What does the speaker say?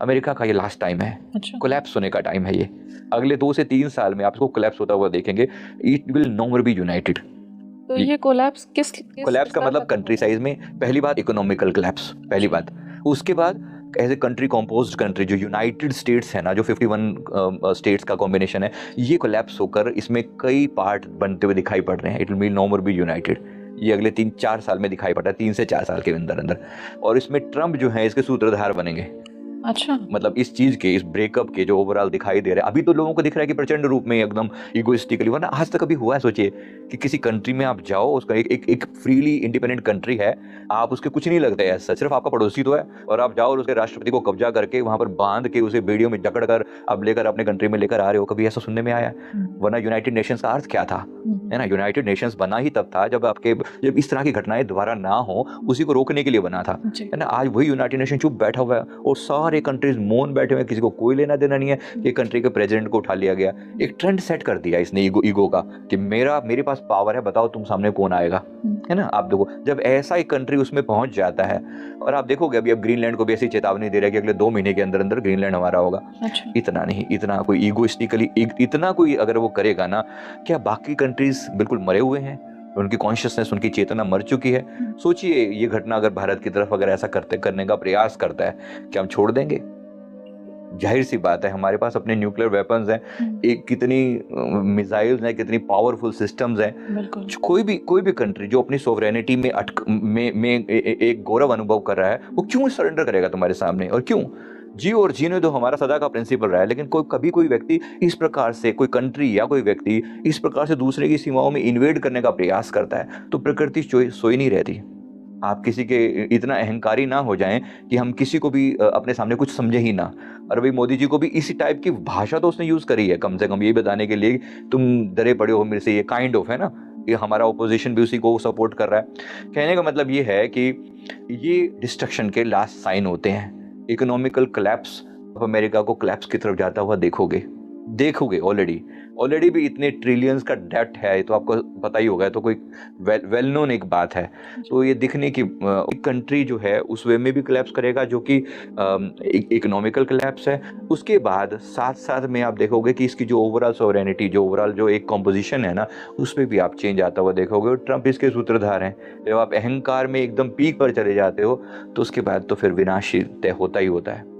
America का ये last time है, अच्छा। कोलैप्स होने का टाइम है ये। अगले 2 से 3 साल में आप इसको कोलैप्स होता हुआ देखेंगे। It will no more be united. तो ये कोलैप्स किस कोलैप्स का स्तर मतलब तक कंट्री होगा? साइज में, पहली बात इकोनॉमिकल कोलैप्स, पहली अच्छा। बात। उसके बाद एज ए कंट्री, कॉम्पोज्ड कंट्री जो यूनाइटेड स्टेट्स है ना, जो 51 स्टेट्स का कॉम्बिनेशन है, ये कोलैप्स होकर इसमें कई पार्ट बनते हुए दिखाई पड़ रहे हैं। It will be no more be united. ये अगले 3-4 साल में दिखाई पड़ रहा है, 3 से 4 साल के अंदर अंदर। और इसमें ट्रम्प जो है इसके सूत्रधार बनेंगे। अच्छा। मतलब इस चीज के, इस ब्रेकअप के जो ओवरऑल दिखाई दे रहा है, अभी तो लोगों को दिख रहा है कि प्रचंड रूप में एकदम इगोइस्टिकली, वरना आज तक कभी हुआ है? सोचिए कि किसी कंट्री में आप जाओ, उसका एक फ्रीली इंडिपेंडेंट कंट्री है, आप उसके कुछ नहीं लगते ऐसा, सिर्फ आपका पड़ोसी तो है, और आप जाओ और उसके राष्ट्रपति को कब्जा करके वहां पर बांध के उसे बेड़ियों में जकड़ कर आप लेकर अपने कंट्री में लेकर आ रहे हो। कभी ऐसा सुनने में आया है? वरना यूनाइटेड नेशंस का अर्थ क्या था, है ना? यूनाइटेड नेशंस बना ही तब था जब इस तरह की घटनाएं दोबारा ना हो, उसी को रोकने के लिए बना था, जी। है ना? आज वही यूनाइटेड नेशन चुप बैठा हुआ है और सारे कंट्रीज मौन बैठे हुए हैं, किसी को कोई लेना देना नहीं है कि कंट्री के प्रेसिडेंट को उठा लिया गया। एक ट्रेंड सेट कर दिया इसने ईगो का कि मेरे पास पावर है, बताओ तुम सामने कौन आएगा, है ना? आप देखो, जब ऐसा एक कंट्री उसमें पहुंच जाता है, और आप देखोगे अभी अब ग्रीनलैंड को भी ऐसी चेतावनी दे रहा है कि अगले 2 महीने के अंदर अंदर ग्रीनलैंड हमारा होगा। अच्छा। इतना नहीं, इतना कोई ईगोइस्टिकली इतना कोई अगर वो करेगा ना, क्या बाकी कंट्रीज बिल्कुल मरे हुए हैं? उनकी कॉन्शियसनेस, उनकी चेतना मर चुकी है। सोचिए ये घटना अगर भारत की तरफ अगर ऐसा करने का प्रयास करता है, क्या हम छोड़ देंगे? जाहिर सी बात है, हमारे पास अपने न्यूक्लियर वेपन्स हैं, एक कितनी मिसाइल्स हैं, कितनी पावरफुल सिस्टम्स हैं। बिल्कुल। कोई भी कंट्री जो अपनी सोवरेनिटी में एक गौरव अनुभव कर रहा है, वो क्यों सरेंडर करेगा तुम्हारे सामने? और क्यों? जियो और जीने दो हमारा सदा का प्रिंसिपल रहा है, लेकिन कोई व्यक्ति इस प्रकार से, कोई कंट्री या कोई व्यक्ति इस प्रकार से दूसरे की सीमाओं में इन्वेड करने का प्रयास करता है, तो प्रकृति सोई नहीं रहती। आप किसी के इतना अहंकारी ना हो जाएं कि हम किसी को भी अपने सामने कुछ समझे ही ना। और भाई मोदी जी को भी इसी टाइप की भाषा तो उसने यूज करी है, कम से कम ये बताने के लिए तुम डरे पड़े हो मेरे से, ये काइंड ऑफ, है ना? ये हमारा ओपोजिशन भी उसी को सपोर्ट कर रहा है। कहने का मतलब ये है कि ये डिस्ट्रक्शन के लास्ट साइन होते हैं। इकोनॉमिकल कोलैप्स, अमेरिका को कोलैप्स की तरफ जाता हुआ देखोगे ऑलरेडी भी इतने ट्रिलियंस का डेट है, ये तो आपको पता ही होगा, तो कोई वेल नोन एक बात है। तो ये दिखने की एक कंट्री जो है उस वे में भी कोलैप्स करेगा, जो कि इकोनॉमिकल कोलैप्स है। उसके बाद साथ साथ में आप देखोगे कि इसकी जो ओवरऑल सोवरेनिटी, जो ओवरऑल जो एक कॉम्पोजिशन है ना, उस पर भी आप चेंज आता हुआ देखोगे। और ट्रंप इसके सूत्रधार हैं। जब आप अहंकार में एकदम पीक पर चले जाते हो, तो उसके बाद तो फिर विनाश तय होता ही होता है।